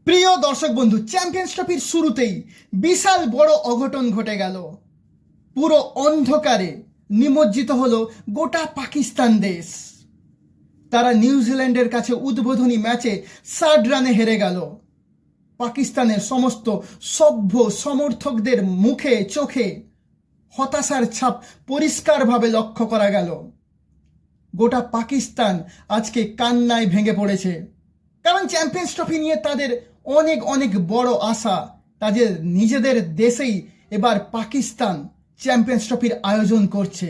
প্রিয় দর্শক বন্ধু, চ্যাম্পিয়ন্স ট্রফির শুরুতেই বিশাল বড় অঘটন ঘটে গেল। পুরো অন্ধকারে নিমজ্জিত হলো গোটা পাকিস্তান দেশ। তারা নিউজিল্যান্ডের কাছে উদ্বোধনী ম্যাচে 60 রানে হেরে গেল। পাকিস্তানের সমস্ত সভ্য সমর্থকদের মুখে চোখে হতাশার ছাপ পরিষ্কারভাবে লক্ষ্য করা গেল। গোটা পাকিস্তান আজকে কান্নায় ভেঙে পড়েছে, কারণ চ্যাম্পিয়ন্স ট্রফি নিয়ে তাদের অনেক অনেক বড় আশা। তাদের নিজেদের দেশেই এবার পাকিস্তান চ্যাম্পিয়ন্স ট্রফির আয়োজন করছে।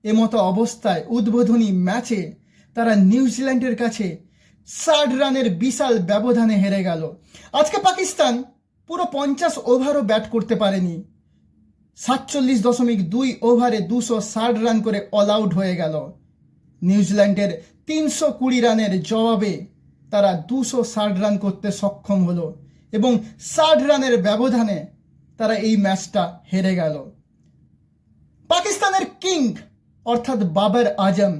এমতো অবস্থায় উদ্বোধনী ম্যাচে তারা নিউজিল্যান্ডের কাছে 60 রানের বিশাল ব্যবধানে হেরে গেল। আজকে পাকিস্তান পুরো 50 ওভারও ব্যাট করতে পারেনি। 47.2 ওভারে 260 রান করে অল আউট হয়ে গেল। নিউজিল্যান্ডের 320 রানের জবাবে তারা 260 রান করতে সক্ষম হলো এবং 60 রানের ব্যবধানে তারা এই ম্যাচটা হেরে গেল। পাকিস্তানের কিং অর্থাৎ বাবর আজম,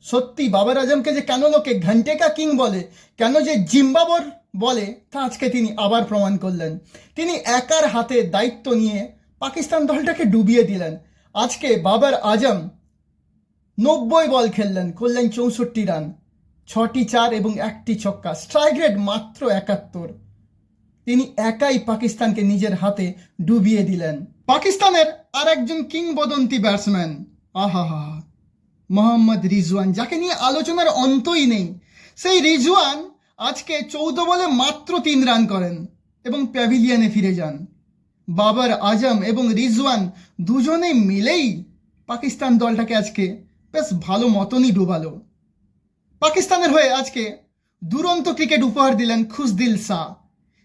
সত্যি বাবর আজমকে যে কেন লোকে ঘন্টে কা কিং বলে, কেন যে জিম্বাবর বলে, তা আজকে তিনি আবার প্রমাণ করলেন। তিনি একার হাতে দায়িত্ব নিয়ে পাকিস্তান দলটাকে ডুবিয়ে দিলেন। আজকে বাবর আজম 90 বল খেললেন, করলেন 64 রান, 6টি 4 এবং 1টি ছক্কা, স্ট্রাইক রেট মাত্র 71। তিনি একাই পাকিস্তানকে নিজের হাতে ডুবিয়ে দিলেন। পাকিস্তানের আর একজন কিংবদন্তি ব্যাটসম্যান, মোহাম্মদ রিজওয়ান, যাকে নিয়ে আলোচনার অন্তই নেই। সেই রিজওয়ান আজকে 14 বলে মাত্র 3 রান করেন এবং প্যাভিলিয়নে ফিরে যান। বাবর আজম এবং রিজওয়ান দুজনে মিলেই পাকিস্তান দলটাকে আজকে বেশ ভালো মতনই ডুবালো। পাকিস্তানের হয়ে আজকে দুরন্ত ক্রিকেট উপহার দিলেন খুশদিল শাহ।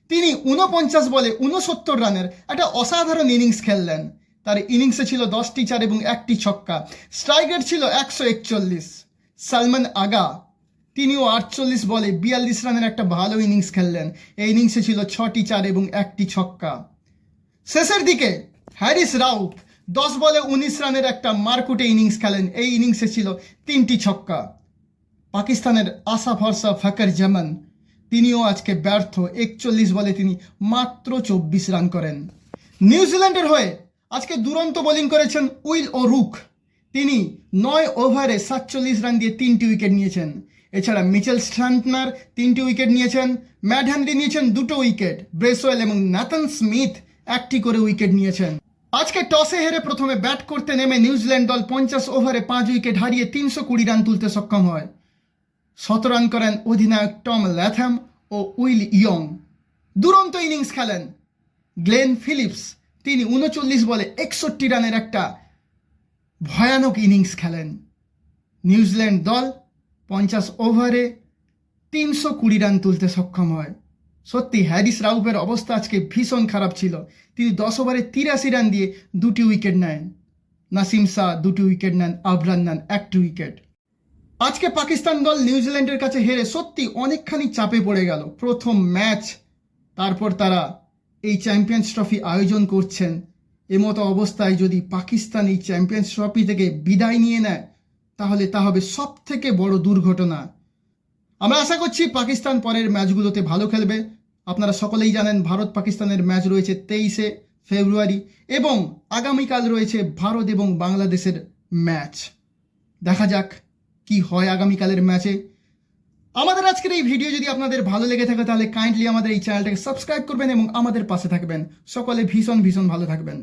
তিনি 49 বলে 69 রানের একটা অসাধারণ ইনিংস খেললেন। তার ইনিংসে ছিল 10টি 4 এবং 1টি ছক্কা, স্ট্রাইক রেট ছিল 141। সালমান আগা, তিনিও 48 বলে 42 রানের একটা ভালো ইনিংস খেললেন। এই ইনিংসে ছিল 6টি 4 এবং 1টি ছক্কা। শেষের দিকে হ্যারিস রাউফ 10 বলে 19 রানের একটা মারকুটে ইনিংস খেলেন। এই ইনিংসে ছিল 3টি ছক্কা। পাকিস্তানের আশা ভরসা ফকর জামান, তিনিও আজকে ব্যর্থ। 41 বলে তিনি মাত্র 24 রান করেন। নিউজিল্যান্ডের হয়ে আজকে দুরন্ত বোলিং করেছেন উইল ও'রুক। তিনি 9 ওভারে 47 রান দিয়ে 3টি উইকেট নিয়েছেন। এছাড়া মিচেল স্ট্যান্টনার 3টি উইকেট নিয়েছেন, ম্যাট হ্যানরি নিয়েছেন 2টো উইকেট, ব্রেসওয়েল এবং নাথান স্মিথ 1টি করে উইকেট নিয়েছেন। আজকে টসে হেরে প্রথমে ব্যাট করতে নেমে নিউজিল্যান্ড দল 50 ওভারে 5 উইকেট হারিয়ে 320 রান তুলতে সক্ষম হয়। 100 রান করেন অধিনায়ক টম ল্যাথম ও উইল ইয়ং। দুরন্ত ইনিংস খেলেন গ্লেন ফিলিপস, তিনি 39 বলে 61 রানের একটা ভয়ানক ইনিংস খেলেন। নিউজিল্যান্ড দল 50 ওভারে 320 রান তুলতে সক্ষম হয়। সত্যি হ্যারিস রাউফের অবস্থা আজকে ভীষণ খারাপ ছিল। তিনি 10 ওভারে 83 রান দিয়ে 2টি উইকেট নেন। নাসিম শাহ 2টি উইকেট নেন, আবরান নেন 1টি উইকেট। আজকে পাকিস্তান দল নিউজিল্যান্ডের কাছে হেরে সত্যি অনেকখানি চাপে পড়ে গেল। প্রথম ম্যাচ, তারপর তারা এই চ্যাম্পিয়ন্স ট্রফি আয়োজন করছেন। এমতো অবস্থায় যদি পাকিস্তান এই চ্যাম্পিয়ন্স ট্রফি থেকে বিদায় নিয়ে নেয়, তাহলে তা হবে সব থেকে বড় দুর্ঘটনা। আমরা আশা করছি পাকিস্তান পরের ম্যাচগুলোতে ভালো খেলবে। আপনারা সকলেই জানেন ভারত পাকিস্তানের ম্যাচ রয়েছে 23শে ফেব্রুয়ারি এবং আগামীকাল রয়েছে ভারত এবং বাংলাদেশের ম্যাচ। দেখা যাক কি হয় আগামীকালের ম্যাচে। আমাদের আজকের এই ভিডিও যদি আপনাদের ভালো লেগে থাকে, তাহলে কাইন্ডলি আমাদের এই চ্যানেলটাকে সাবস্ক্রাইব করবেন এবং আমাদের পাশে থাকবেন। সকলে ভীষণ ভীষণ ভালো থাকবেন।